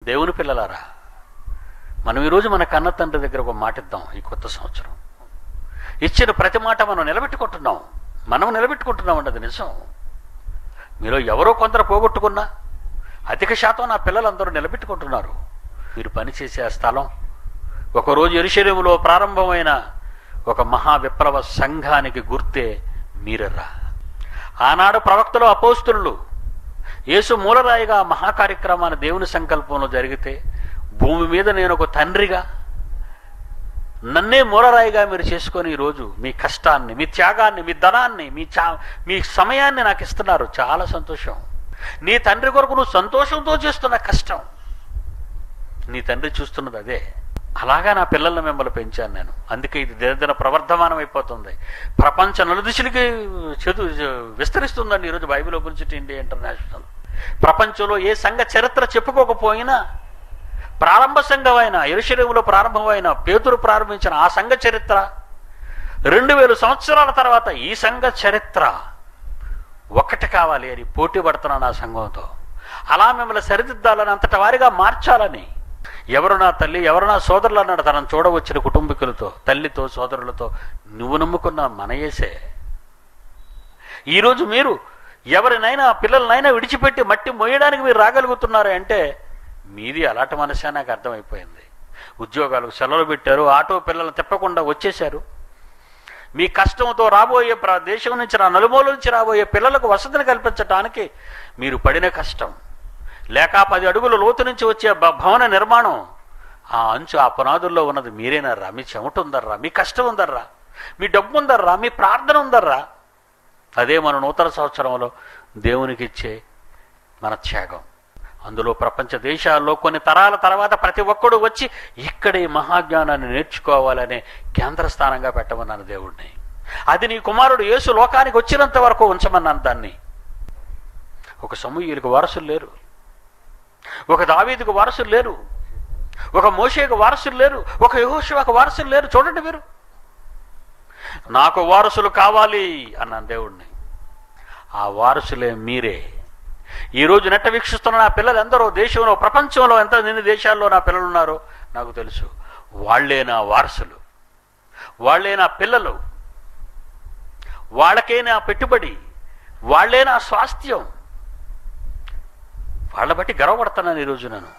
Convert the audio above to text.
దేవుని పిల్లలారా, మనం ఈరోజు మన కన్న తండ్రి దగ్గర ఒక మాట ఇద్దాం. ఈ కొత్త సంవత్సరం ఇచ్చిన ప్రతి మాట మనం నిలబెట్టుకుంటున్నాం అన్నది నిజం. మీలో ఎవరో కొందరు పోగొట్టుకున్నా అధిక శాతం నా పిల్లలందరూ నిలబెట్టుకుంటున్నారు. మీరు పనిచేసే ఆ స్థలం ఒకరోజు యెరూషలేములో ప్రారంభమైన ఒక మహా విప్లవ సంఘానికి గుర్తే మీరరా. ఆనాడు ప్రవక్తలు, అపోస్తులు యేసు మూలరాయిగా మహాకార్యక్రమాన్ని దేవుని సంకల్పంలో జరిగితే భూమి మీద నేను ఒక తండ్రిగా నన్నే మూలరాయిగా మీరు చేసుకొని ఈరోజు మీ కష్టాన్ని, మీ త్యాగాన్ని, మీ ధనాన్ని, మీ సమయాన్ని నాకు ఇస్తున్నారు. చాలా సంతోషం. నీ తండ్రి కొరకు నువ్వు సంతోషంతో చేస్తున్న కష్టం నీ తండ్రి చూస్తున్నది అదే. అలాగా నా పిల్లల్ని మిమ్మల్ని పెంచాను నేను. అందుకే ఇది దినదిన ప్రవర్ధమానం అయిపోతుంది. ప్రపంచ నలుదిశలకి విస్తరిస్తుందండి ఈరోజు బైబిల్ ఆపర్చునిటీ ఇండియా ఇంటర్నేషనల్. ప్రపంచంలో ఏ సంఘ చరిత్ర చెప్పుకోకపోయినా ప్రారంభ సంఘమైన యెరూషలేములో ప్రారంభమైన పేతురు ప్రారంభించిన ఆ సంఘ చరిత్ర 2000 సంవత్సరాల తర్వాత ఈ సంఘ చరిత్ర ఒక్కటి కావాలి అని పోటీ పడుతున్నాను ఆ సంఘంతో. అలా మిమ్మల్ని సరిదిద్దాలని, అంతటి వారిగా మార్చాలని. ఎవరు నా తల్లి, ఎవరు నా సోదరులు అన్నాడు తనను చూడవచ్చిన కుటుంబీకులతో, తల్లితో, సోదరులతో. నువ్వు నమ్ముకున్న మన యేసే. ఈరోజు మీరు ఎవరినైనా పిల్లలనైనా విడిచిపెట్టి మట్టి మోయడానికి మీరు రాగలుగుతున్నారే అంటే మీది అలాంటి మనసే నాకు అర్థమైపోయింది. ఉద్యోగాలకు సెలవులు పెట్టారు, ఆటో పిల్లలు తిప్పకుండా వచ్చేశారు. మీ కష్టంతో రాబోయే దేశం నుంచి, నలుమూల నుంచి రాబోయే పిల్లలకు వసతిని కల్పించడానికి మీరు పడిన కష్టం, లేక 10 అడుగుల లోతు నుంచి వచ్చే భవన నిర్మాణం, ఆ అంచు, ఆ పునాదుల్లో ఉన్నది మీరేనర్రా. మీ చెమట ఉందర్రా, మీ కష్టం ఉందర్రా, మీ డబ్బు ఉందర్రా, మీ ప్రార్థన ఉందర్రా. అదే మన నూతన సంవత్సరంలో దేవునికి ఇచ్చే మన త్యాగం. అందులో ప్రపంచ దేశాల్లో కొన్ని తరాల తర్వాత ప్రతి ఒక్కడు వచ్చి ఇక్కడే మహాజ్ఞానాన్ని నేర్చుకోవాలనే కేంద్రస్థానంగా పెట్టమన్నాను దేవుడిని. అది నీ కుమారుడు యేసు లోకానికి వచ్చినంత వరకు ఉంచమన్నాను దాన్ని. ఒక సమూయేలుకు వారసులు లేరు, ఒక దావీదుకు వారసులు లేరు, ఒక మోషేకు వారసులు లేరు, ఒక యెహోషువకు వారసులు లేరు. చూడండి మీరు, నాకు వారసులు కావాలి అన్నాను దేవుడిని. ఆ వారసులే మీరే. ఈరోజు నెట్ట వీక్షిస్తున్న నా పిల్లలు ఎందరో దేశంలో, ప్రపంచంలో ఎన్ని దేశాల్లో నా పిల్లలు ఉన్నారో నాకు తెలుసు. వాళ్లే నా వారసులు, వాళ్లే నా పిల్లలు, వాళ్ళకే నా పెట్టుబడి, వాళ్లే నా స్వాస్థ్యం. వాళ్ళ బట్టి గర్వపడుతున్నాను ఈరోజు నేను.